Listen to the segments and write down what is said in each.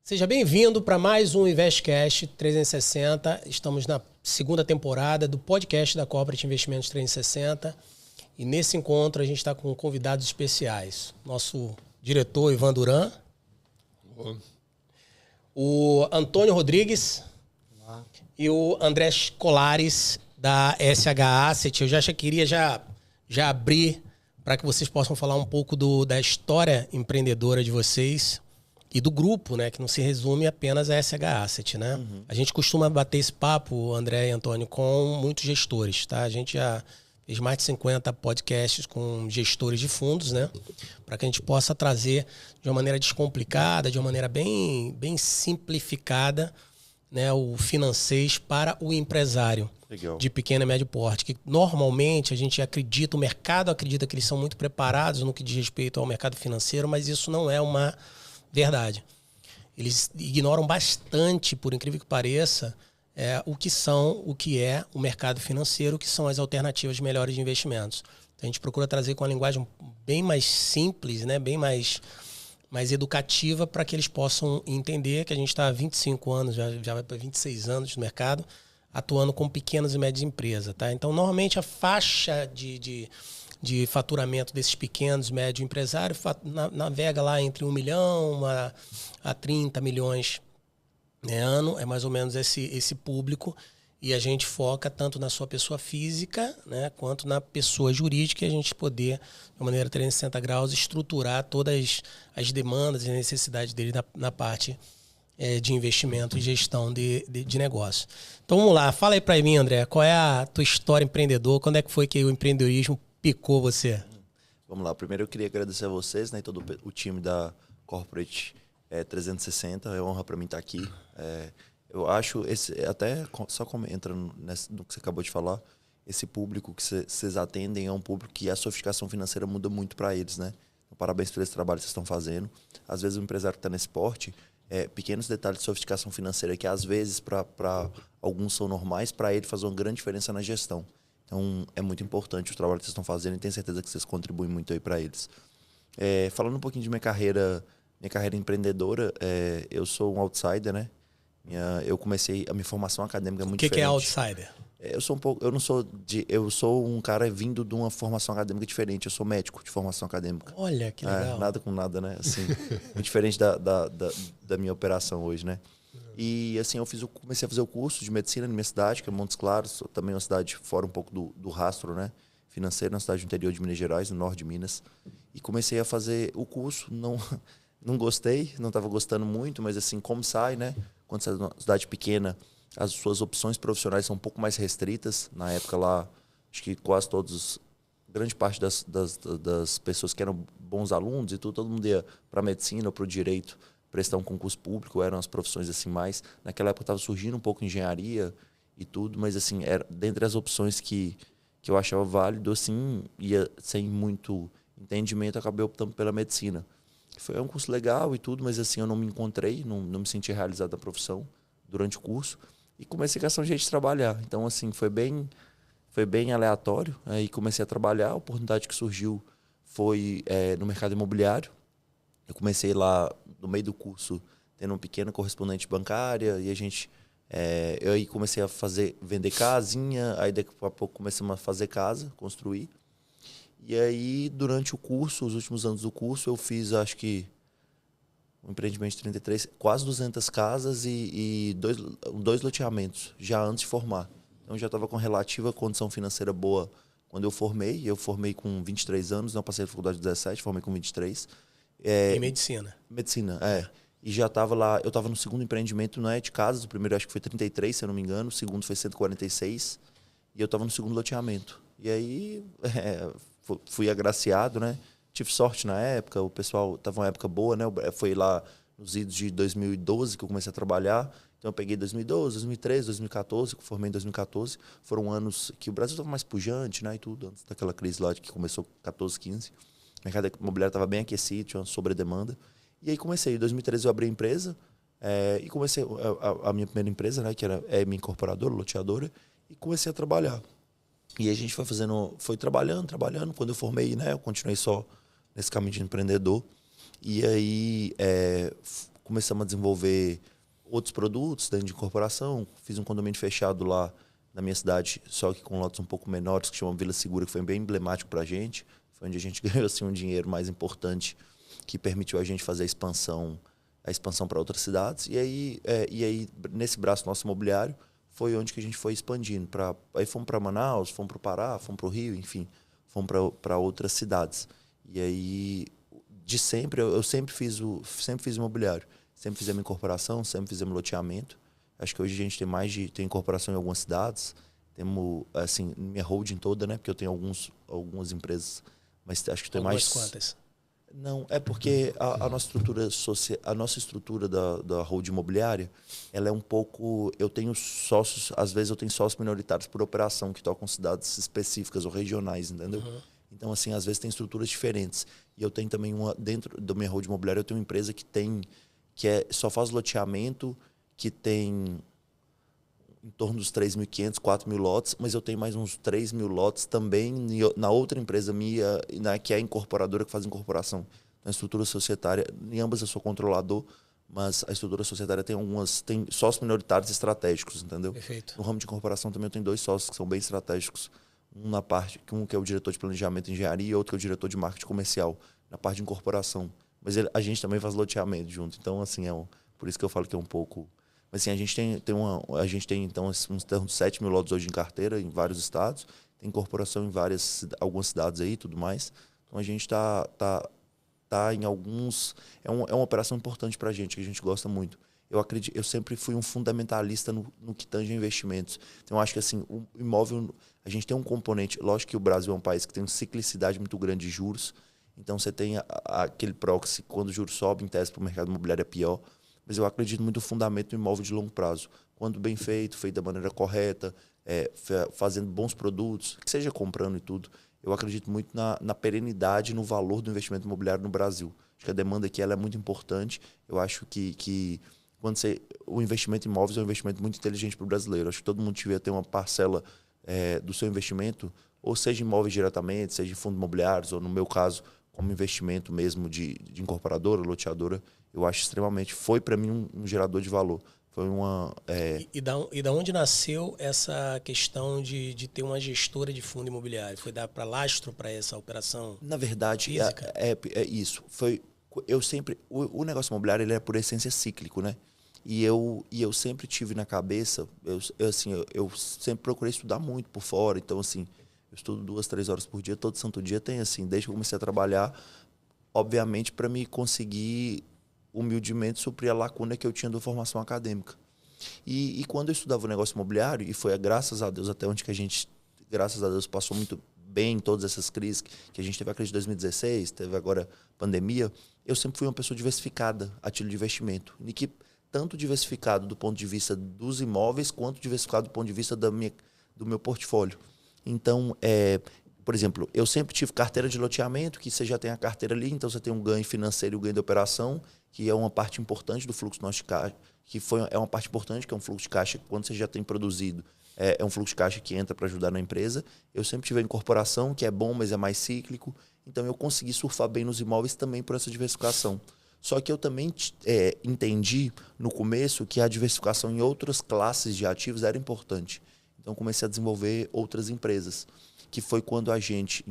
Seja bem-vindo para mais um Investcast 360. Estamos na segunda temporada do podcast da Corporate Investimentos 360. E nesse encontro a gente está com convidados especiais. Nosso diretor Ivan Duran. Olá. O Antônio Rodrigues. Olá. E o André Colares, da SH Asset. Eu já queria abrir para que vocês possam falar um pouco da história empreendedora de vocês e do grupo, né, que não se resume apenas a SH Asset, né? Uhum. A gente costuma bater esse papo, André e Antônio, com muitos gestores, tá? A gente já fez mais de 50 podcasts com gestores de fundos, né? Para que a gente possa trazer de uma maneira descomplicada, de uma maneira bem simplificada, né, o financeiro para o empresário. Legal. De pequeno e médio porte, que normalmente a gente acredita, o mercado acredita que eles são muito preparados no que diz respeito ao mercado financeiro, mas isso não é uma verdade. Eles ignoram bastante, por incrível que pareça, o que é o mercado financeiro, o que são as alternativas melhores de investimentos. Então, a gente procura trazer com uma linguagem bem mais simples, né, bem mais educativa, para que eles possam entender que a gente está há 25 anos, já vai para 26 anos no mercado, atuando com pequenas e médias empresas. Tá? Então, normalmente, a faixa de faturamento desses pequenos, médios empresários navega lá entre 1 milhão a 30 milhões ano. É mais ou menos esse público. E a gente foca tanto na sua pessoa física, né, quanto na pessoa jurídica, e a gente poder, de maneira 360 graus, estruturar todas as demandas e necessidades dele na parte de investimento e gestão de negócio. Então vamos lá, fala aí para mim, André, qual é a tua história empreendedor? Quando é que foi que o empreendedorismo picou você? Vamos lá, primeiro eu queria agradecer a vocês, né, e todo o time da Corporate 360, é uma honra para mim estar aqui. Eu acho, até só entrando no que você acabou de falar, esse público que vocês atendem é um público que a sofisticação financeira muda muito para eles, né? Então, parabéns por esse trabalho que vocês estão fazendo. Às vezes o empresário que está nesse porte, pequenos detalhes de sofisticação financeira que às vezes para alguns são normais, para ele faz uma grande diferença na gestão. Então é muito importante o trabalho que vocês estão fazendo e tenho certeza que vocês contribuem muito aí para eles. Falando um pouquinho de minha carreira empreendedora, eu sou um outsider, né? Eu comecei a minha formação acadêmica muito diferente. O que é outsider? Eu sou um cara vindo de uma formação acadêmica diferente. Eu sou médico de formação acadêmica. Olha, que legal. Nada com nada, né? Assim, muito diferente da minha operação hoje, né? E assim, comecei a fazer o curso de medicina na minha cidade, que é Montes Claros, também uma cidade fora um pouco do rastro, né, financeiro, na cidade do interior de Minas Gerais, no norte de Minas. E comecei a fazer o curso, não gostei, não estava gostando muito, mas assim, como sai, né? Quando você é numa cidade pequena, as suas opções profissionais são um pouco mais restritas. Na época lá, acho que quase todos, grande parte das pessoas que eram bons alunos e tudo, todo mundo ia para a medicina ou para o direito, prestar um concurso público, eram as profissões assim mais. Naquela época estava surgindo um pouco engenharia e tudo, mas assim, era dentre as opções que eu achava válido, assim, ia sem muito entendimento, acabei optando pela medicina. Foi um curso legal e tudo, mas assim, eu não me encontrei, não me senti realizado na profissão durante o curso e comecei a gastar um jeito de trabalhar. Então assim, foi bem aleatório, aí comecei a trabalhar, a oportunidade que surgiu foi no mercado imobiliário. Eu comecei lá no meio do curso tendo um pequeno correspondente bancária e a gente eu aí comecei a vender casinha, aí daqui a pouco começamos a fazer casa, construir. E aí durante o curso, os últimos anos do curso, eu fiz acho que um empreendimento de 33, quase 200 casas e dois loteamentos já antes de formar. Então já estava com relativa condição financeira boa quando eu formei. Eu formei com 23 anos, não passei na faculdade de 17, formei com 23. Em medicina. Medicina, E já estava lá, eu estava no segundo empreendimento, não é de casas, o primeiro acho que foi 33, se eu não me engano, o segundo foi 146, e eu estava no segundo loteamento. E aí fui agraciado, né? Tive sorte na época, o pessoal estava uma época boa, né? Foi lá nos idos de 2012 que eu comecei a trabalhar. Então eu peguei 2012, 2013, 2014, que eu formei em 2014. Foram anos que o Brasil estava mais pujante, né? E tudo, antes daquela crise lá que começou 14, 15. O mercado imobiliário estava bem aquecido, tinha uma sobredemanda. E aí comecei, em 2013 eu abri a empresa, e comecei a minha primeira empresa, né, que era minha incorporadora, loteadora, e comecei a trabalhar. E a gente foi trabalhando. Quando eu formei, né, eu continuei só nesse caminho de empreendedor. E aí, começamos a desenvolver outros produtos dentro de incorporação. Fiz um condomínio fechado lá na minha cidade, só que com lotes um pouco menores, que chama Vila Segura, que foi bem emblemático para a gente. Foi onde a gente ganhou assim, um dinheiro mais importante que permitiu a gente fazer a expansão para outras cidades. E aí, nesse braço nosso imobiliário, foi onde que a gente foi expandindo. Aí fomos para Manaus, fomos para o Pará, fomos para o Rio, enfim, fomos para outras cidades. E aí, de sempre, eu sempre fiz imobiliário. Sempre fizemos incorporação, sempre fizemos loteamento. Acho que hoje a gente tem incorporação em algumas cidades. Temos, assim, minha holding toda, né? Porque eu tenho algumas empresas, mas acho que tem mais... Quantas? Não, é porque a nossa estrutura da holding imobiliária, ela é um pouco... Eu tenho sócios, às vezes eu tenho sócios minoritários por operação, que tocam cidades específicas ou regionais, entendeu? Uhum. Então, assim, às vezes tem estruturas diferentes. E eu tenho também dentro da minha holding imobiliária, eu tenho uma empresa que só faz loteamento, que tem em torno dos 3.500, 4.000 lotes, mas eu tenho mais uns 3.000 lotes também na outra empresa minha, que é a incorporadora, que faz incorporação. Na estrutura societária, em ambas eu sou controlador, mas a estrutura societária tem sócios minoritários estratégicos, entendeu? Perfeito. No ramo de incorporação também eu tenho 2 sócios que são bem estratégicos. Um que é o diretor de planejamento e engenharia e outro que é o diretor de marketing comercial, na parte de incorporação. Mas a gente também faz loteamento junto. Então, assim, por isso que eu falo que é um pouco... Mas, assim, a gente tem então, uns 7.000 lotes hoje em carteira, em vários estados. Tem incorporação em algumas cidades aí e tudo mais. Então, a gente tá em alguns... É uma operação importante para a gente, que a gente gosta muito. Eu sempre fui um fundamentalista no que tange a investimentos. Então, eu acho que, assim, o imóvel... A gente tem um componente... Lógico que o Brasil é um país que tem uma ciclicidade muito grande de juros. Então, você tem aquele proxy, quando o juros sobe, em tese, para o mercado imobiliário é pior. Mas eu acredito muito no fundamento do imóvel de longo prazo. Quando bem feito da maneira correta, fazendo bons produtos, que seja comprando e tudo. Eu acredito muito na perenidade e no valor do investimento imobiliário no Brasil. Acho que a demanda aqui ela é muito importante. Eu acho que o investimento em imóveis é um investimento muito inteligente para o brasileiro. Acho que todo mundo devia ter uma parcela do seu investimento, ou seja em imóveis diretamente, seja em fundos imobiliários, ou no meu caso, como investimento mesmo de incorporadora, loteadora. Eu acho extremamente... Foi para mim um gerador de valor. Foi uma... E da onde nasceu essa questão de ter uma gestora de fundo imobiliário? Foi dar para lastro para essa operação? Na verdade, física? É isso. O negócio imobiliário ele é por essência cíclico, né? E eu sempre tive na cabeça... Eu sempre procurei estudar muito por fora. Então, assim, eu estudo 2, 3 horas por dia. Todo santo dia tem, assim, desde que eu comecei a trabalhar, obviamente, para me conseguir... humildemente suprir a lacuna que eu tinha da formação acadêmica. E quando eu estudava o negócio imobiliário, e foi graças a Deus até onde que a gente, graças a Deus, passou muito bem em todas essas crises, que a gente teve a crise de 2016, teve agora pandemia, eu sempre fui uma pessoa diversificada a título de investimento. E que tanto diversificado do ponto de vista dos imóveis, quanto diversificado do ponto de vista do meu portfólio. Então, por exemplo, eu sempre tive carteira de loteamento, que você já tem a carteira ali, então você tem um ganho financeiro e um ganho de operação, que é uma parte importante do fluxo nosso de caixa, é uma parte importante, que é um fluxo de caixa que quando você já tem produzido, é um fluxo de caixa que entra para ajudar na empresa. Eu sempre tive a incorporação, que é bom, mas é mais cíclico. Então eu consegui surfar bem nos imóveis também por essa diversificação. Só que eu também entendi no começo que a diversificação em outras classes de ativos era importante. Então comecei a desenvolver outras empresas, que foi quando a gente...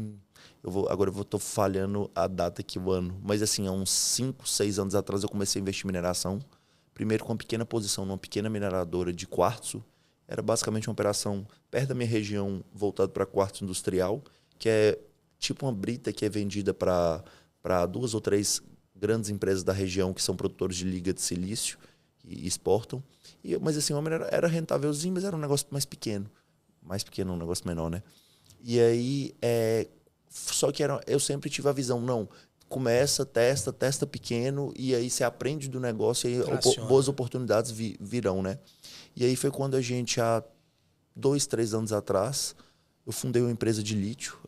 Agora eu estou falhando a data aqui, o ano. Mas assim, há uns 5, 6 anos atrás eu comecei a investir em mineração. Primeiro com uma pequena posição numa pequena mineradora de quartzo. Era basicamente uma operação perto da minha região voltada para quartzo industrial, que é tipo uma brita que é vendida para 2 ou 3 grandes empresas da região que são produtores de liga de silício e exportam. Mas assim, era rentávelzinho, mas era um negócio mais pequeno. Mais pequeno, um negócio menor, né? E aí... Só que eu sempre tive a visão, não, começa, testa pequeno, e aí você aprende do negócio e aí boas oportunidades virão, né? E aí foi quando a gente, há 2, 3 anos atrás, eu fundei uma empresa de lítio,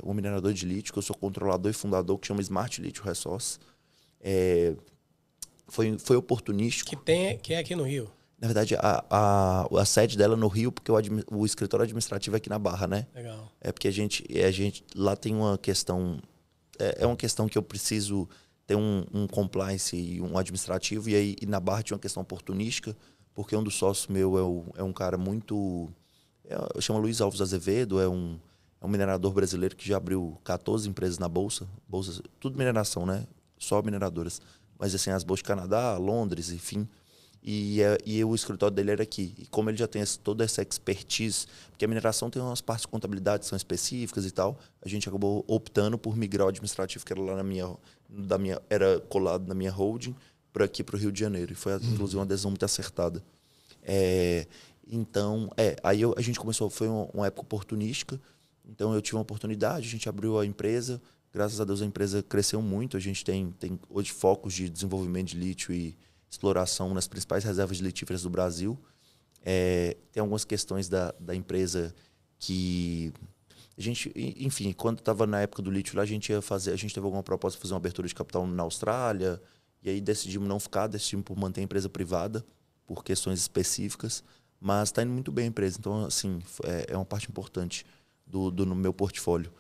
um minerador de lítio, que eu sou controlador e fundador, que chama Smart Lithium Resource. Foi oportunístico. Que é aqui no Rio. Na verdade, a sede dela é no Rio, porque o escritório administrativo é aqui na Barra, né? Legal. É porque a gente lá tem uma questão... É uma questão que eu preciso ter um compliance e um administrativo. E aí na Barra tinha uma questão oportunística, porque um dos sócios meu é um cara muito... Eu chamo Luiz Alves Azevedo, é um minerador brasileiro que já abriu 14 empresas na Bolsa. Tudo mineração, né? Só mineradoras. Mas assim, as bolsas de Canadá, Londres, enfim. E o escritório dele era aqui. E como ele já tem toda essa expertise, porque a mineração tem umas partes de contabilidade que são específicas e tal, a gente acabou optando por migrar o administrativo, que era lá era colado na minha holding, para aqui para o Rio de Janeiro. E foi, inclusive, uma decisão muito acertada. Então, aí a gente começou, foi uma época oportunística. Então, eu tive uma oportunidade, a gente abriu a empresa. Graças a Deus, a empresa cresceu muito. A gente tem hoje focos de desenvolvimento de lítio e exploração nas principais reservas de litíferas do Brasil. Tem algumas questões da empresa que a gente, enfim, quando estava na época do lítio lá, a gente teve alguma proposta de fazer uma abertura de capital na Austrália, e aí decidimos não ficar, decidimos por manter a empresa privada, por questões específicas, mas está indo muito bem a empresa. Então, assim, é uma parte importante no meu portfólio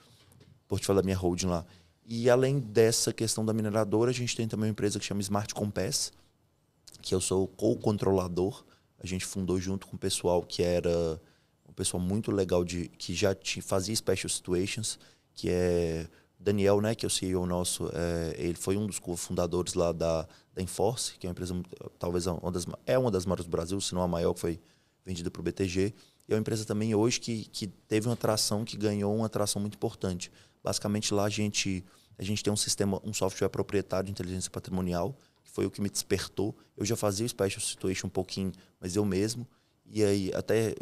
da minha holding lá. E além dessa questão da mineradora, a gente tem também uma empresa que chama Smart Compass, que eu sou co-controlador. A gente fundou junto com o pessoal que era um pessoal muito legal, que já fazia Special Situations, que é Daniel, né, que é o CEO nosso. Ele foi um dos cofundadores lá da Enforce, que é uma empresa, talvez uma das maiores do Brasil, se não a maior, que foi vendida para o BTG. E é uma empresa também hoje que teve uma atração, que ganhou uma atração muito importante. Basicamente, lá a gente tem um software proprietário de inteligência patrimonial, que foi o que me despertou. Eu já fazia o Special Situation um pouquinho, mas eu mesmo. E aí, até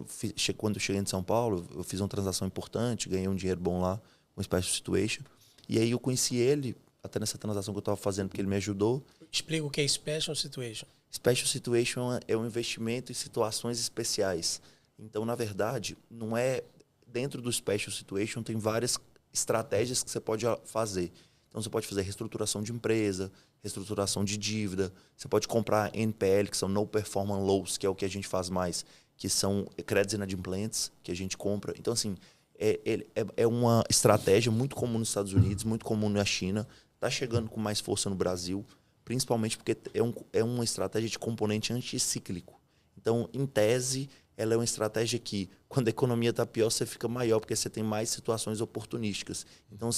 quando eu cheguei em São Paulo, eu fiz uma transação importante, ganhei um dinheiro bom lá com o Special Situation. E aí eu conheci ele, até nessa transação que eu estava fazendo, porque ele me ajudou. Explica o que é Special Situation. Special Situation é um investimento em situações especiais. Então, na verdade, não é... Dentro do Special Situation tem várias estratégias que você pode fazer. Então, você pode fazer reestruturação de empresa, reestruturação de dívida. Você pode comprar NPL, que são No Performance Loans, que é o que a gente faz mais, que são créditos inadimplentes, que a gente compra. Então, assim, é uma estratégia muito comum nos Estados Unidos, muito comum na China. Está chegando com mais força no Brasil, principalmente porque é uma estratégia de componente anticíclico. Então, em tese, ela é uma estratégia que, quando a economia está pior, você fica maior, porque você tem mais situações oportunísticas. Então,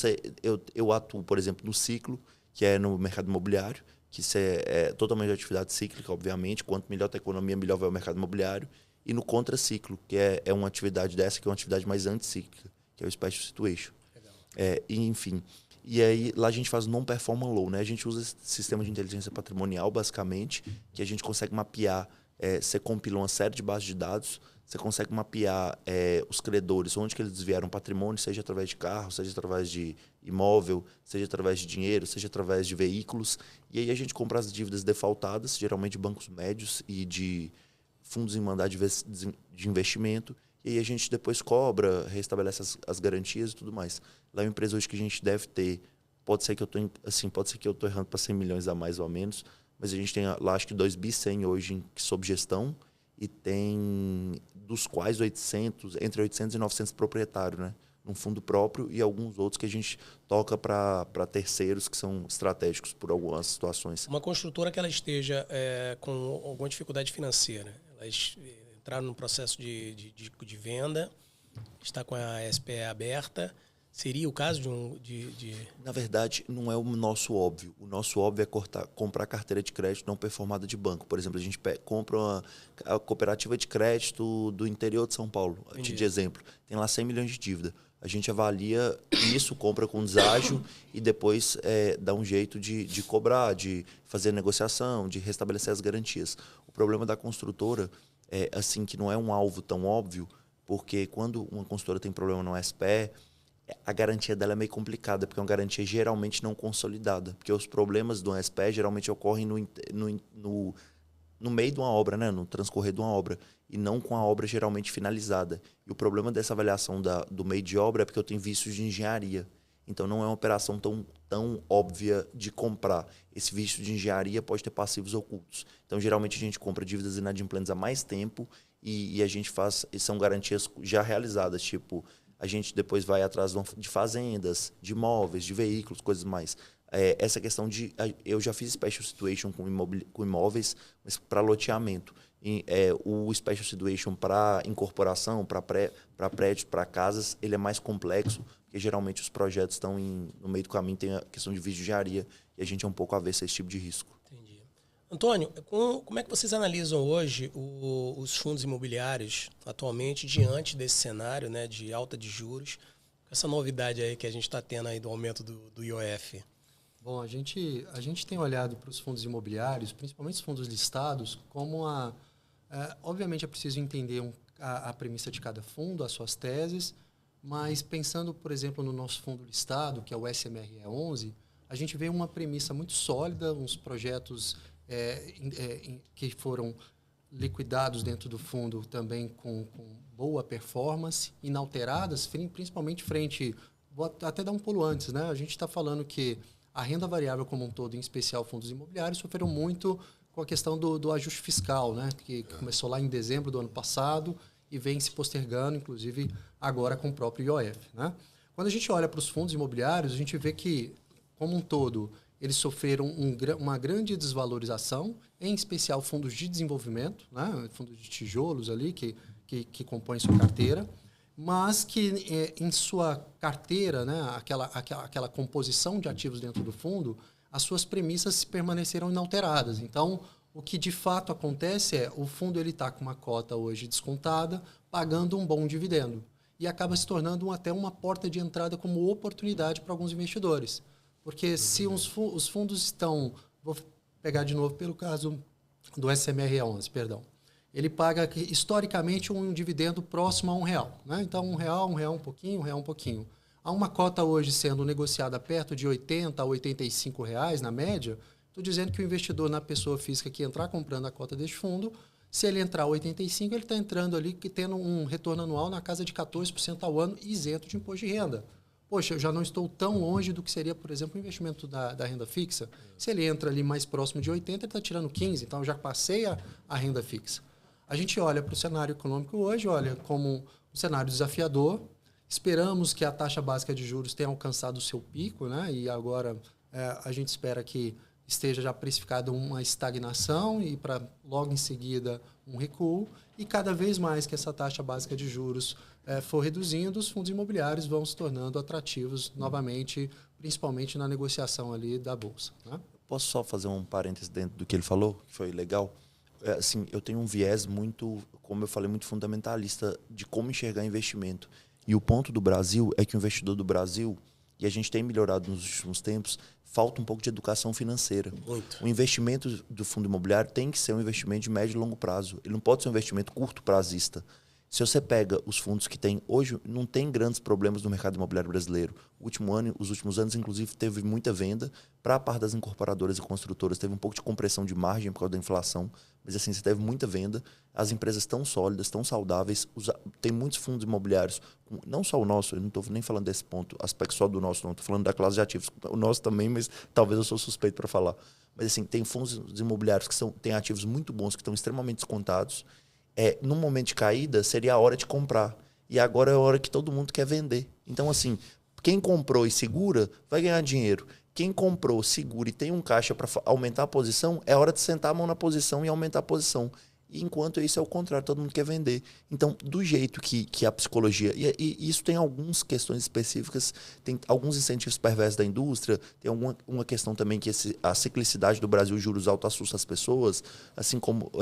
eu atuo, por exemplo, no ciclo, que é no mercado imobiliário, que isso é totalmente de atividade cíclica, obviamente. Quanto melhor está a economia, melhor vai o mercado imobiliário. E no contraciclo, que é uma atividade dessa, que é uma atividade mais anticíclica, que é o Special Situation. Enfim. E aí, lá a gente faz non-performance loan, né? A gente usa esse sistema de inteligência patrimonial, basicamente, que a gente consegue mapear. Você compila uma série de bases de dados, você consegue mapear os credores, onde que eles desviaram patrimônio, seja através de carro, seja através de imóvel, seja através de dinheiro, seja através de veículos. E aí a gente compra as dívidas defaultadas, geralmente de bancos médios e de fundos em mandado de investimento. E aí a gente depois cobra, restabelece as garantias e tudo mais. Lá é uma empresa hoje que a gente deve ter, pode ser que eu estou errando para 100 milhões a mais ou a menos, mas a gente tem lá, acho que 2 bi 100 hoje sob gestão, e tem dos quais entre 800 e 900 proprietários, né? Num fundo próprio, e alguns outros que a gente toca para terceiros que são estratégicos por algumas situações. Uma construtora que ela esteja com alguma dificuldade financeira, elas entraram num processo de venda, está com a SPE aberta. Seria o caso de... Na verdade, não é o nosso óbvio. O nosso óbvio é comprar carteira de crédito não performada de banco. Por exemplo, a gente compra a cooperativa de crédito do interior de São Paulo. De exemplo, tem lá 100 milhões de dívida. A gente avalia isso, compra com deságio e depois dá um jeito de cobrar, de fazer negociação, de restabelecer as garantias. O problema da construtora é assim, que não é um alvo tão óbvio, porque quando uma construtora tem problema no SPE, a garantia dela é meio complicada, porque é uma garantia geralmente não consolidada. Porque os problemas do SPE geralmente ocorrem no meio de uma obra, né? No transcorrer de uma obra, e não com a obra geralmente finalizada. E o problema dessa avaliação do meio de obra é porque eu tenho vícios de engenharia. Então não é uma operação tão óbvia de comprar. Esse vício de engenharia pode ter passivos ocultos. Então geralmente a gente compra dívidas inadimplentes há mais tempo e a gente faz, são garantias já realizadas, tipo... A gente depois vai atrás de fazendas, de imóveis, de veículos, coisas mais. essa questão de... Eu já fiz special situation com imóveis, mas para loteamento. O special situation para incorporação, para prédios, para casas, ele é mais complexo, porque geralmente os projetos estão no meio do caminho, tem a questão de vigiaria, e a gente é um pouco avesso a esse tipo de risco. Entendi. Antônio, como é que vocês analisam hoje os fundos imobiliários atualmente diante desse cenário, né, de alta de juros, essa novidade aí que a gente está tendo aí do aumento do IOF? Bom, a gente tem olhado para os fundos imobiliários, principalmente os fundos listados, como obviamente é preciso entender a premissa de cada fundo, as suas teses, mas pensando, por exemplo, no nosso fundo listado, que é o SMRE11, a gente vê uma premissa muito sólida, uns projetos que foram liquidados dentro do fundo também com boa performance, inalteradas, principalmente frente... Vou até dar um pulo antes, né? A gente está falando que a renda variável como um todo, em especial fundos imobiliários, sofreram muito com a questão do ajuste fiscal, né? Que começou lá em dezembro do ano passado e vem se postergando, inclusive agora com o próprio IOF. Né? Quando a gente olha para os fundos imobiliários, a gente vê que, como um todo, eles sofreram uma grande desvalorização, em especial fundos de desenvolvimento, né? Fundos de tijolos ali que compõem sua carteira, mas que em sua carteira, né? aquela composição de ativos dentro do fundo, as suas premissas permaneceram inalteradas. Então, o que de fato acontece o fundo está com uma cota hoje descontada, pagando um bom dividendo. E acaba se tornando até uma porta de entrada como oportunidade para alguns investidores. Porque se os fundos estão... Vou pegar de novo pelo caso do SMRE11, perdão. Ele paga, historicamente, um dividendo próximo a R$1. Né? Então, R$1, R$1 um pouquinho. Há uma cota hoje sendo negociada perto de R$80 a R$85, na média. Estou dizendo que o investidor, na pessoa física que entrar comprando a cota deste fundo, se ele entrar a 85, ele está entrando ali tendo um retorno anual na casa de 14% ao ano, isento de imposto de renda. Poxa, eu já não estou tão longe do que seria, por exemplo, o investimento da renda fixa. Se ele entra ali mais próximo de 80, ele está tirando 15, então eu já passei a renda fixa. A gente olha para o cenário econômico hoje, olha como um cenário desafiador. Esperamos que a taxa básica de juros tenha alcançado o seu pico, né? E agora a gente espera que esteja já precificada uma estagnação e para logo em seguida um recuo. E cada vez mais que essa taxa básica de juros for reduzindo, os fundos imobiliários vão se tornando atrativos novamente, principalmente na negociação ali da Bolsa. Né? Posso só fazer um parênteses dentro do que ele falou, que foi legal? Assim, eu tenho um viés muito, como eu falei, muito fundamentalista de como enxergar investimento. E o ponto do Brasil é que o investidor do Brasil, e a gente tem melhorado nos últimos tempos, falta um pouco de educação financeira. Muito. O investimento do fundo imobiliário tem que ser um investimento de médio e longo prazo. Ele não pode ser um investimento curto prazista. Se você pega os fundos que tem hoje, não tem grandes problemas no mercado imobiliário brasileiro. Os últimos anos, inclusive, teve muita venda. Para a parte das incorporadoras e construtoras, teve um pouco de compressão de margem por causa da inflação. Mas assim, você teve muita venda. As empresas estão sólidas, estão saudáveis. Tem muitos fundos imobiliários, não só o nosso, eu não estou nem falando desse ponto, aspecto só do nosso, não. Estou falando da classe de ativos. O nosso também, mas talvez eu sou suspeito para falar. Mas assim, tem fundos imobiliários que têm ativos muito bons, que estão extremamente descontados. Num momento de caída, seria a hora de comprar. E agora é a hora que todo mundo quer vender. Então, assim, quem comprou e segura, vai ganhar dinheiro. Quem comprou, segura e tem um caixa para aumentar a posição, é hora de sentar a mão na posição e aumentar a posição. E enquanto isso é o contrário, todo mundo quer vender. Então, do jeito que a psicologia... E isso tem algumas questões específicas, tem alguns incentivos perversos da indústria, tem uma questão também que a ciclicidade do Brasil, juros altos, assusta as pessoas, assim como...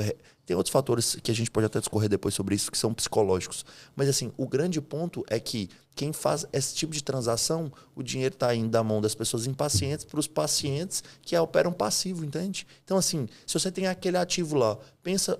tem outros fatores que a gente pode até discorrer depois sobre isso, que são psicológicos. Mas, assim, o grande ponto é que quem faz esse tipo de transação, o dinheiro está indo da mão das pessoas impacientes para os pacientes que operam passivo, entende? Então, assim, se você tem aquele ativo lá, pensa...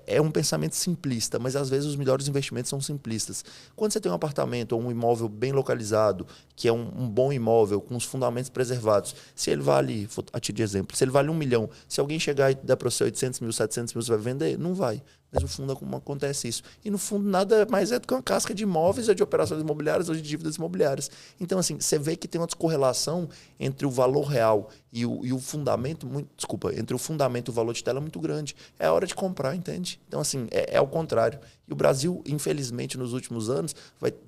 É um pensamento simplista, mas às vezes os melhores investimentos são simplistas. Quando você tem um apartamento ou um imóvel bem localizado, que é um bom imóvel, com os fundamentos preservados, se ele vale, a título de exemplo, se ele vale 1 milhão, se alguém chegar e der para você 800 mil, 700 mil, você vai vender? Não vai. Mas no fundo como acontece isso. E no fundo nada mais é do que uma casca de imóveis ou de operações imobiliárias ou de dívidas imobiliárias. Então assim, você vê que tem uma descorrelação entre o valor real e o fundamento, entre o fundamento e o valor de tela muito grande. É a hora de comprar, entende? grande. Então, assim, é ao contrário. E o Brasil, infelizmente, nos últimos anos,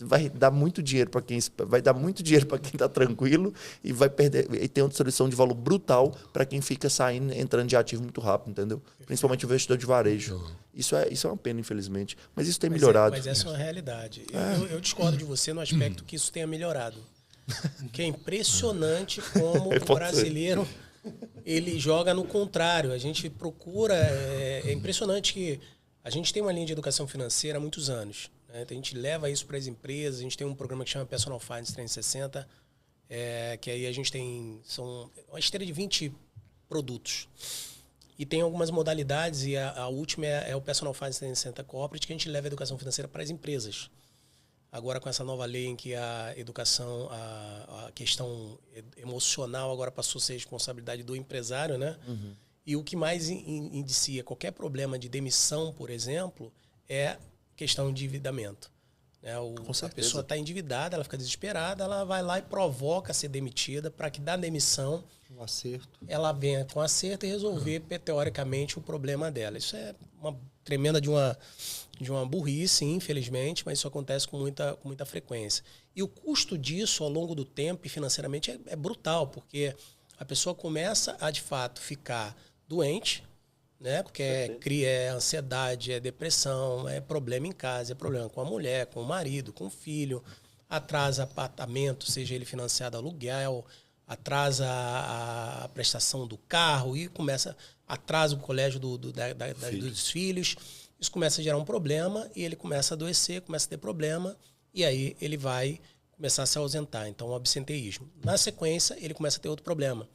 vai dar muito dinheiro para quem está tranquilo e vai perder. E tem uma distribuição de valor brutal para quem fica entrando de ativo muito rápido, entendeu? Principalmente o investidor de varejo. Isso é uma pena, infelizmente. Mas isso tem melhorado. Mas essa é uma realidade. Eu discordo de você no aspecto que isso tenha melhorado. Que é impressionante como o brasileiro ele joga no contrário. A gente procura... É impressionante que a gente tem uma linha de educação financeira há muitos anos. Né? Então, a gente leva isso para as empresas. A gente tem um programa que chama Personal Finance 360, que aí a gente tem... São uma esteira de 20 produtos. E tem algumas modalidades, e a última é o Personal Finance 360 Corporate, que a gente leva a educação financeira para as empresas. Agora, com essa nova lei em que a educação, a questão emocional agora passou a ser responsabilidade do empresário, né? Uhum. E o que mais indicia qualquer problema de demissão, por exemplo, é questão de endividamento. Né? A pessoa está endividada, ela fica desesperada, ela vai lá e provoca ser demitida para que da demissão ela venha com acerto e resolver, teoricamente, o problema dela. Isso é uma tremenda de uma burrice, infelizmente, mas isso acontece com muita frequência. E o custo disso, ao longo do tempo e financeiramente, é brutal, porque a pessoa começa a, de fato, ficar doente, né? Porque é ansiedade, é depressão, é problema em casa, é problema com a mulher, com o marido, com o filho, atrasa apartamento, seja ele financiado aluguel, atrasa a prestação do carro e atrasa o colégio dos filhos. Isso começa a gerar um problema e ele começa a adoecer, começa a ter problema e aí ele vai começar a se ausentar. Então, o absenteísmo. Na sequência, ele começa a ter outro problema,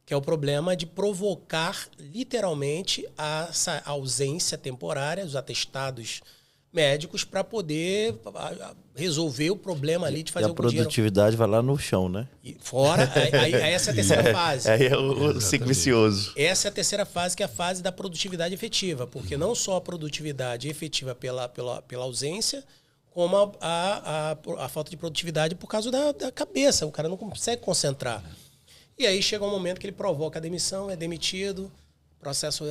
que é o problema de provocar literalmente a ausência temporária, os atestados médicos, para poder resolver o problema ali de fazer algum dinheiro. E a produtividade vai lá no chão, né? E fora, aí essa é a terceira fase. Aí é o ciclo vicioso. Essa é a terceira fase, que é a fase da produtividade efetiva, porque não só a produtividade efetiva pela ausência, como a falta de produtividade por causa da cabeça. O cara não consegue concentrar. E aí chega um momento que ele provoca a demissão, é demitido, processo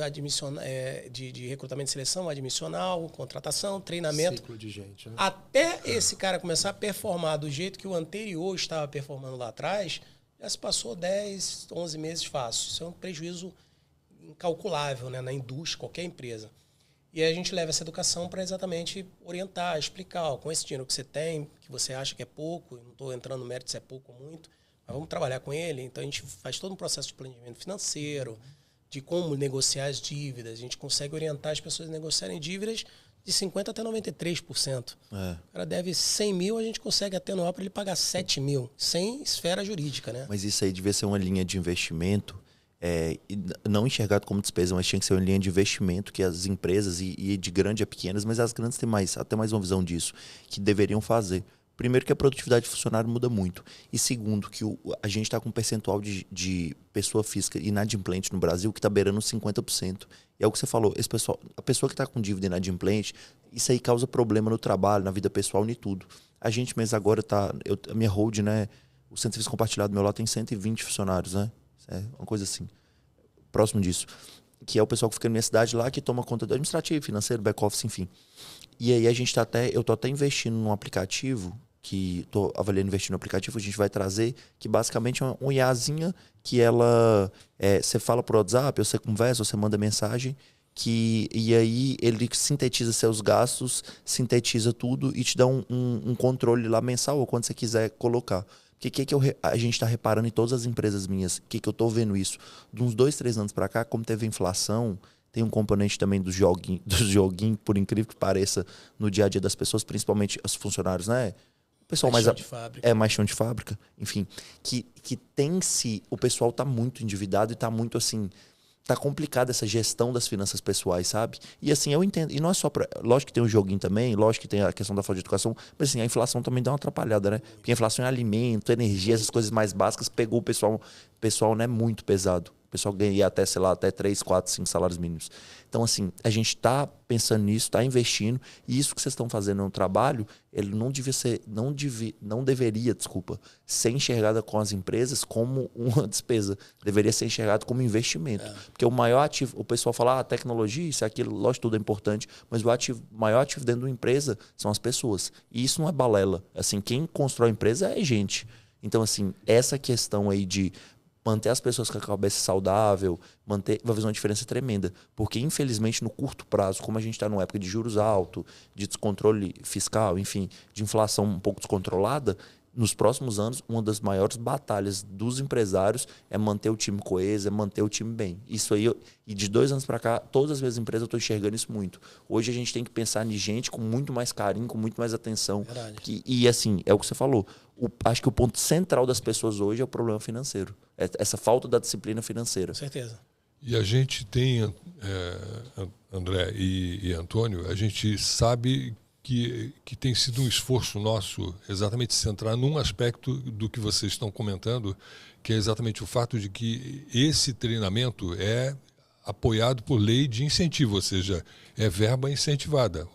de recrutamento e seleção admissional, contratação, treinamento. Ciclo de gente, né? Até esse cara começar a performar do jeito que o anterior estava performando lá atrás, já se passou 10, 11 meses fácil. Isso é um prejuízo incalculável, né, na indústria, qualquer empresa. E aí a gente leva essa educação para exatamente orientar, explicar, com esse dinheiro que você tem, que você acha que é pouco, não estou entrando no mérito se é pouco ou muito, mas vamos trabalhar com ele. Então a gente faz todo um processo de planejamento financeiro, de como negociar as dívidas. A gente consegue orientar as pessoas a negociarem dívidas de 50% até 93%. O cara deve 100 mil, a gente consegue atenuar para ele pagar 7 mil, sem esfera jurídica, né? Mas isso aí devia ser uma linha de investimento, não enxergado como despesa, mas tinha que ser uma linha de investimento que as empresas, e de grande a pequenas, mas as grandes têm até mais uma visão disso, que deveriam fazer. Primeiro, que a produtividade de funcionário muda muito. E segundo, que a gente está com um percentual de pessoa física inadimplente no Brasil que está beirando 50%. E é o que você falou, a pessoa que está com dívida inadimplente, isso aí causa problema no trabalho, na vida pessoal, em tudo. A gente mesmo agora a minha hold, né, o centro de serviço compartilhado meu lá tem 120 funcionários, né? É uma coisa assim, próximo disso. Que é o pessoal que fica na minha cidade lá, que toma conta do administrativo, financeiro, back-office, enfim. E aí eu tô até investindo num aplicativo, que estou avaliando investir no aplicativo, a gente vai trazer, que basicamente é uma IAzinha que ela... você fala por WhatsApp, ou você conversa, ou você manda mensagem, e aí ele sintetiza seus gastos, sintetiza tudo e te dá um controle lá mensal, ou quando você quiser colocar. Porque a gente está reparando em todas as empresas minhas, que eu estou vendo isso, de uns 2, 3 anos para cá, como teve inflação, tem um componente também dos joguinhos, por incrível que pareça, no dia a dia das pessoas, principalmente os funcionários, né? O pessoal mais chão de fábrica, enfim, que tem-se, o pessoal está muito endividado e está muito assim, tá complicada essa gestão das finanças pessoais, sabe? E assim, eu entendo, e não é só lógico que tem o joguinho também, lógico que tem a questão da falta de educação, mas assim, a inflação também dá uma atrapalhada, né? Porque a inflação é alimento, energia, essas coisas mais básicas, pegou o pessoal, né, muito pesado. pessoal ganha até, sei lá, até 3, 4, 5 salários mínimos. Então, assim, a gente está pensando nisso, está investindo, e isso que vocês estão fazendo no trabalho, ele não deveria ser enxergada com as empresas como uma despesa. Deveria ser enxergado como investimento. Porque o maior ativo, o pessoal fala, tecnologia, isso, aquilo, lógico, tudo é importante, mas o maior ativo dentro de uma empresa são as pessoas. E isso não é balela. Assim, quem constrói a empresa é gente. Então, assim, essa questão aí de manter as pessoas com a cabeça saudável, vai fazer uma diferença tremenda. Porque, infelizmente, no curto prazo, como a gente está numa época de juros altos, de descontrole fiscal, enfim, de inflação um pouco descontrolada, nos próximos anos, uma das maiores batalhas dos empresários é manter o time coeso, é manter o time bem. Isso aí, e de 2 anos para cá, todas as minhas empresas eu estou enxergando isso muito. Hoje a gente tem que pensar em gente com muito mais carinho, com muito mais atenção. E assim, é o que você falou. Acho que o ponto central das pessoas hoje é o problema financeiro. Essa falta da disciplina financeira. Com certeza. E a gente tem, André e Antônio, a gente sabe que tem sido um esforço nosso exatamente centrar num aspecto do que vocês estão comentando, que é exatamente o fato de que esse treinamento é apoiado por lei de incentivo, ou seja, é verba incentivada.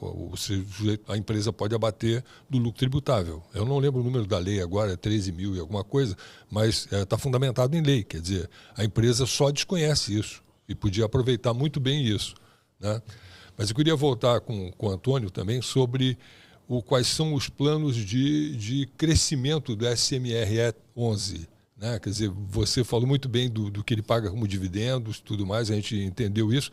A empresa pode abater do lucro tributável. Eu não lembro o número da lei agora, é 13 mil e alguma coisa, mas está fundamentado em lei. Quer dizer, a empresa só desconhece isso e podia aproveitar muito bem isso, né? Mas eu queria voltar com o Antônio também sobre quais são os planos de crescimento do SMRE 11. Né? Quer dizer, você falou muito bem do que ele paga como dividendos e tudo mais, a gente entendeu isso.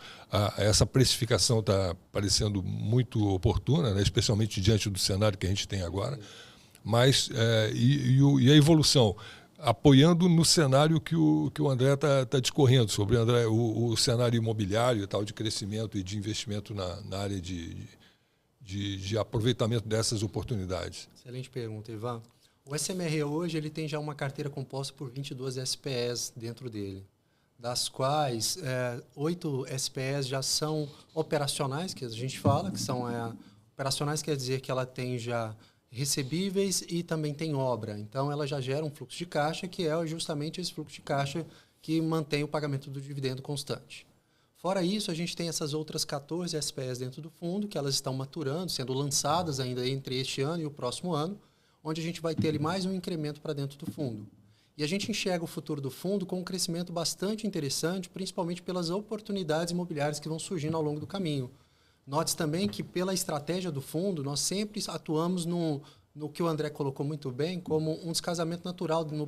Essa precificação está parecendo muito oportuna, né? Especialmente diante do cenário que a gente tem agora. Mas, e a evolução? Apoiando no cenário que o André está discorrendo sobre, André, o cenário imobiliário e tal, de crescimento e de investimento na área de aproveitamento dessas oportunidades. Excelente pergunta, Ivan. O SMRE hoje ele tem já uma carteira composta por 22 SPEs dentro dele, das quais 8 SPEs já são operacionais, que a gente fala, que são operacionais, quer dizer que ela tem já recebíveis e também tem obra. Então, ela já gera um fluxo de caixa, que é justamente esse fluxo de caixa que mantém o pagamento do dividendo constante. Fora isso, a gente tem essas outras 14 SPEs dentro do fundo, que elas estão maturando, sendo lançadas ainda entre este ano e o próximo ano, onde a gente vai ter ali mais um incremento para dentro do fundo. E a gente enxerga o futuro do fundo com um crescimento bastante interessante, principalmente pelas oportunidades imobiliárias que vão surgindo ao longo do caminho. Note também que, pela estratégia do fundo, nós sempre atuamos no que o André colocou muito bem, como um descasamento natural no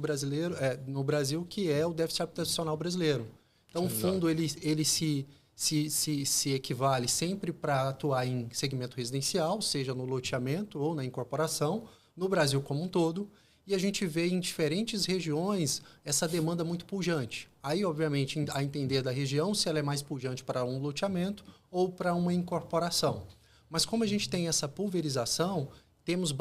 Brasil, que é o déficit habitacional brasileiro. Então, o fundo ele se equivale sempre para atuar em segmento residencial, seja no loteamento ou na incorporação, no Brasil como um todo, e a gente vê em diferentes regiões essa demanda muito pujante. Aí, obviamente, a entender da região, se ela é mais pujante para um loteamento ou para uma incorporação. Mas como a gente tem essa pulverização, temos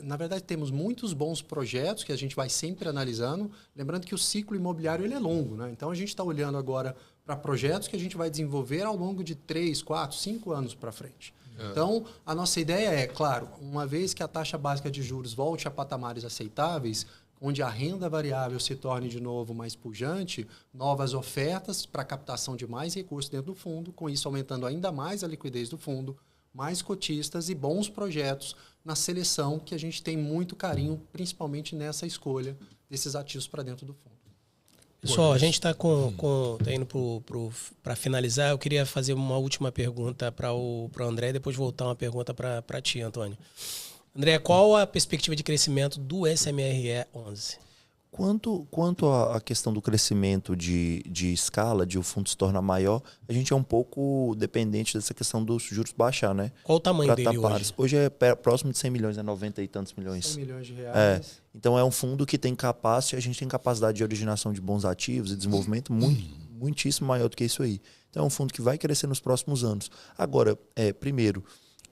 na verdade, temos muitos bons projetos que a gente vai sempre analisando. Lembrando que o ciclo imobiliário ele é longo, né? Então, a gente está olhando agora para projetos que a gente vai desenvolver ao longo de 3, 4, 5 anos para frente. Então, a nossa ideia é, claro, uma vez que a taxa básica de juros volte a patamares aceitáveis, onde a renda variável se torne de novo mais pujante, novas ofertas para captação de mais recursos dentro do fundo, com isso aumentando ainda mais a liquidez do fundo, mais cotistas e bons projetos na seleção, que a gente tem muito carinho, principalmente nessa escolha desses ativos para dentro do fundo. Pessoal, a gente está tá indo para finalizar. Eu queria fazer uma última pergunta para o André e depois voltar uma pergunta para ti, Antônio. André, qual a perspectiva de crescimento do SMRE 11? Quanto à questão do crescimento de escala, de o fundo se tornar maior, a gente é um pouco dependente dessa questão dos juros baixar, né? Qual o tamanho dele hoje? Hoje é próximo de 100 milhões, é 90 e tantos milhões. 100 milhões de reais. Então é um fundo que tem a gente tem capacidade de originação de bons ativos e desenvolvimento muitíssimo maior do que isso aí. Então é um fundo que vai crescer nos próximos anos. Agora, primeiro,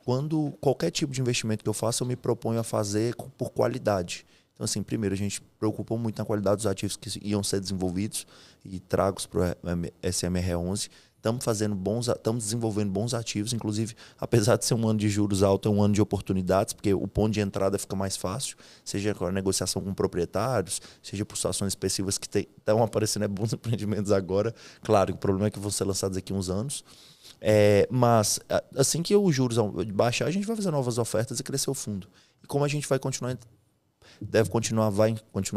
quando qualquer tipo de investimento que eu faço, eu me proponho a fazer por qualidade. Então, assim, primeiro, a gente preocupou muito na qualidade dos ativos que iam ser desenvolvidos e tragos para o SMRE 11. estamos desenvolvendo bons ativos, inclusive, apesar de ser um ano de juros alto, é um ano de oportunidades, porque o ponto de entrada fica mais fácil, seja com a negociação com proprietários, seja por situações específicas que estão aparecendo bons empreendimentos agora. Claro, o problema é que vão ser lançados daqui a uns anos. Mas assim que os juros baixar, a gente vai fazer novas ofertas e crescer o fundo. E como a gente vai continuar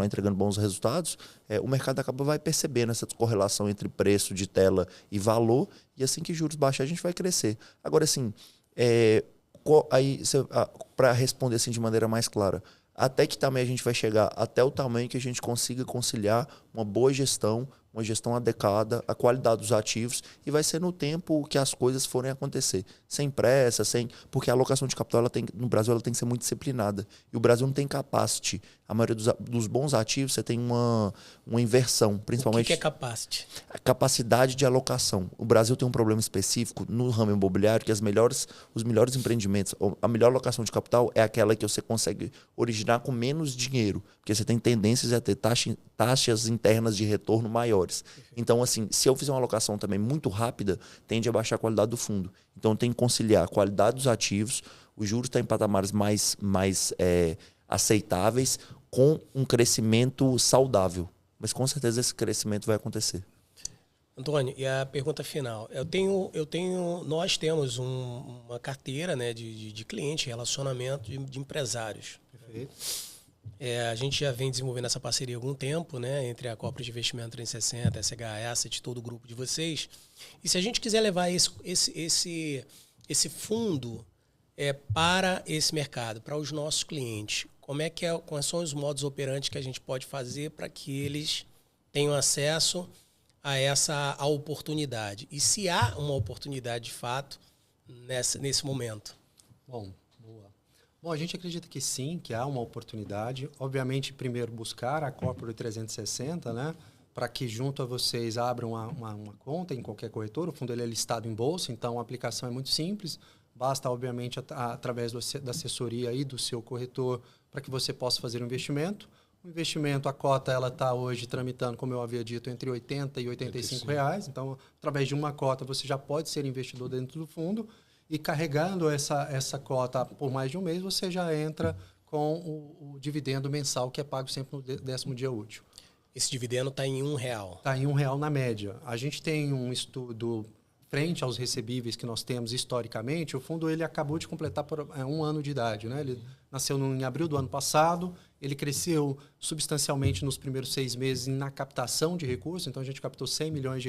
entregando bons resultados, o mercado vai percebendo essa correlação entre preço de tela e valor, e assim que juros baixar, a gente vai crescer. Agora, assim, para responder assim de maneira mais clara, até que também a gente vai chegar até o tamanho que a gente consiga conciliar uma boa gestão, uma gestão adequada, a qualidade dos ativos, e vai ser no tempo que as coisas forem acontecer. Sem pressa, porque a alocação de capital no Brasil ela tem que ser muito disciplinada. E o Brasil não tem capacity. A maioria dos bons ativos você tem uma inversão, principalmente. O que é capacity? A capacidade de alocação. O Brasil tem um problema específico no ramo imobiliário, que os melhores empreendimentos, a melhor alocação de capital é aquela que você consegue originar com menos dinheiro, porque você tem tendências a ter taxas internas de retorno maiores. Então, assim, se eu fizer uma alocação também muito rápida, tende a baixar a qualidade do fundo. Então, tem que conciliar a qualidade dos ativos, os juros estão em patamares mais aceitáveis, com um crescimento saudável. Mas, com certeza, esse crescimento vai acontecer. Antônio, e a pergunta final. Nós temos uma carteira, né, de cliente, relacionamento de empresários. Perfeito. A gente já vem desenvolvendo essa parceria há algum tempo, né, entre a Corporate de Investimento 360, SH Asset, todo o grupo de vocês. E se a gente quiser levar esse fundo para esse mercado, para os nossos clientes, quais são os modos operantes que a gente pode fazer para que eles tenham acesso a essa oportunidade? E se há uma oportunidade de fato nesse momento? Bom, a gente acredita que sim, que há uma oportunidade. Obviamente, primeiro buscar a Corporate 360, né, para que junto a vocês abram uma conta em qualquer corretor. O fundo ele é listado em bolsa, então a aplicação é muito simples. Basta, obviamente, através da assessoria aí do seu corretor, para que você possa fazer um investimento. O investimento, a cota, ela está hoje tramitando, como eu havia dito, entre R$ 80 e R$ 85. Então, através de uma cota, você já pode ser investidor dentro do fundo. E carregando essa cota por mais de um mês, você já entra com o dividendo mensal, que é pago sempre no 10º dia útil. Esse dividendo está em R$1? Está em R$1 na média. A gente tem um estudo frente aos recebíveis que nós temos historicamente. O fundo ele acabou de completar um ano de idade, né? Ele nasceu em abril do ano passado. Ele cresceu substancialmente nos primeiros 6 meses na captação de recursos. Então, a gente captou R$100 milhões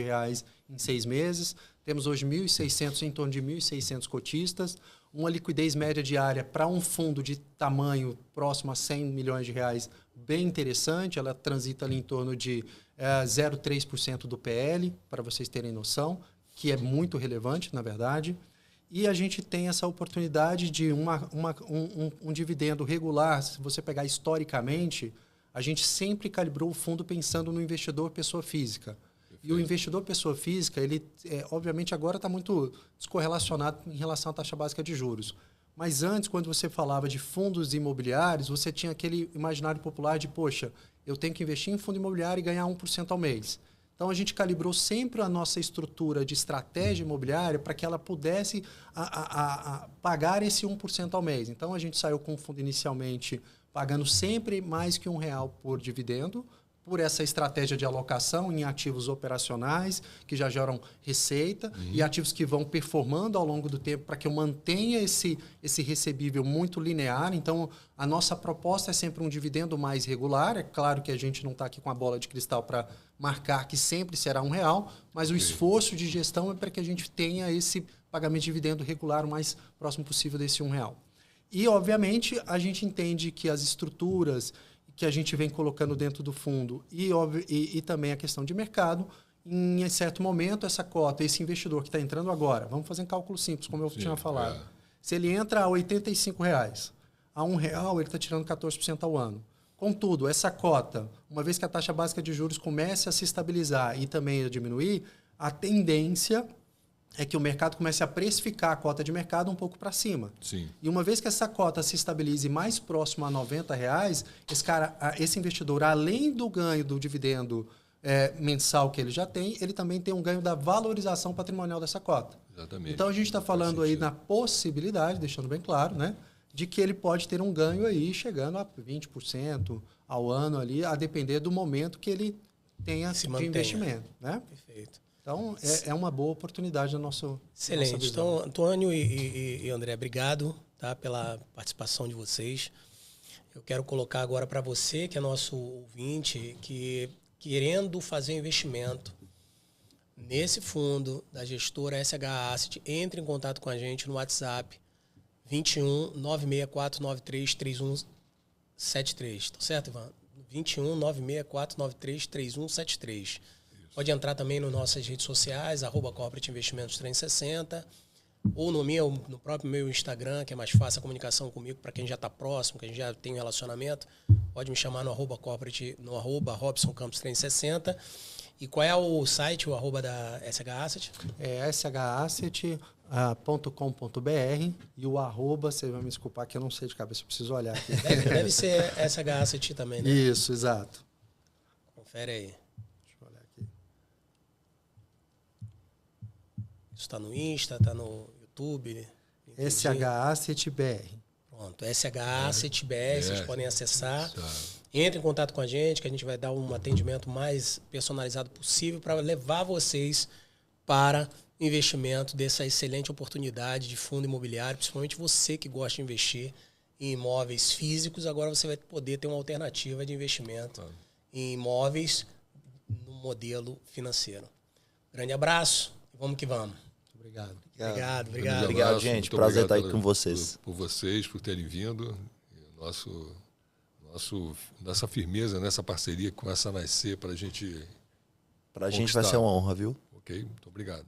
em 6 meses. Temos hoje em torno de 1.600 cotistas. Uma liquidez média diária para um fundo de tamanho próximo a R$100 milhões bem interessante. Ela transita ali em torno de 0,3% do PL, para vocês terem noção, que é muito relevante, na verdade. E a gente tem essa oportunidade de um dividendo regular. Se você pegar historicamente, a gente sempre calibrou o fundo pensando no investidor pessoa física. E o investidor pessoa física, ele obviamente agora está muito descorrelacionado em relação à taxa básica de juros. Mas antes, quando você falava de fundos imobiliários, você tinha aquele imaginário popular de, poxa, eu tenho que investir em fundo imobiliário e ganhar 1% ao mês. Então, a gente calibrou sempre a nossa estrutura de estratégia imobiliária para que ela pudesse pagar esse 1% ao mês. Então, a gente saiu com o fundo inicialmente pagando sempre mais que R$1 por dividendo, por essa estratégia de alocação em ativos operacionais que já geram receita e ativos que vão performando ao longo do tempo para que eu mantenha esse recebível muito linear. Então, a nossa proposta é sempre um dividendo mais regular. É claro que a gente não está aqui com a bola de cristal para marcar que sempre será R$1, mas o esforço de gestão é para que a gente tenha esse pagamento de dividendo regular o mais próximo possível desse R$1. E, obviamente, a gente entende que as estruturas que a gente vem colocando dentro do fundo e também a questão de mercado, em certo momento, essa cota, esse investidor que está entrando agora, vamos fazer um cálculo simples, como eu tinha falado. Se ele entra a R$ 85, a R$1, ele está tirando 14% ao ano. Contudo, essa cota, uma vez que a taxa básica de juros comece a se estabilizar e também a diminuir, a tendência é que o mercado comece a precificar a cota de mercado um pouco para cima. Sim. E uma vez que essa cota se estabilize mais próximo a R$90, esse investidor, além do ganho do dividendo mensal que ele já tem, ele também tem um ganho da valorização patrimonial dessa cota. Exatamente. Então, a gente está falando aí na possibilidade, deixando bem claro, né, de que ele pode ter um ganho aí chegando a 20% ao ano ali, a depender do momento que ele tenha de investimento. Né? Perfeito. Então, é uma boa oportunidade na nossa Excelente. Nossa então, Antônio e André, obrigado, tá, pela participação de vocês. Eu quero colocar agora para você, que é nosso ouvinte, que querendo fazer um investimento nesse fundo da gestora SH Asset, entre em contato com a gente no WhatsApp 21 96493 3173. Tá certo, Ivan? 21 96493 3173. Pode entrar também nas nossas redes sociais, @Corporate Investimentos 360, ou no próprio meu Instagram, que é mais fácil a comunicação comigo, para quem já está próximo, que a gente já tem um relacionamento. Pode me chamar no @Corporate, no @ Campos 360. E qual é o site, o @ da SH Asset? É shasset.com.br e o @, você vai me desculpar que eu não sei de cabeça, eu preciso olhar aqui. Deve ser SH Asset também, né? Isso, exato. Confere aí. Deixa eu olhar aqui. Isso está no Insta, está no YouTube. SH Asset BR. Pronto, SH Asset BR, vocês podem acessar. Tá. Entre em contato com a gente, que a gente vai dar um atendimento mais personalizado possível para levar vocês para investimento dessa excelente oportunidade de fundo imobiliário, principalmente você que gosta de investir em imóveis físicos, agora você vai poder ter uma alternativa de investimento em imóveis no modelo financeiro. Grande abraço, vamos que vamos. Obrigado. Obrigado. Obrigado, gente. Prazer estar aí com vocês. Por vocês, por terem vindo. Nossa firmeza nessa parceria com essa Nascer para a gente. Para a gente vai ser uma honra, viu? Ok? Muito obrigado.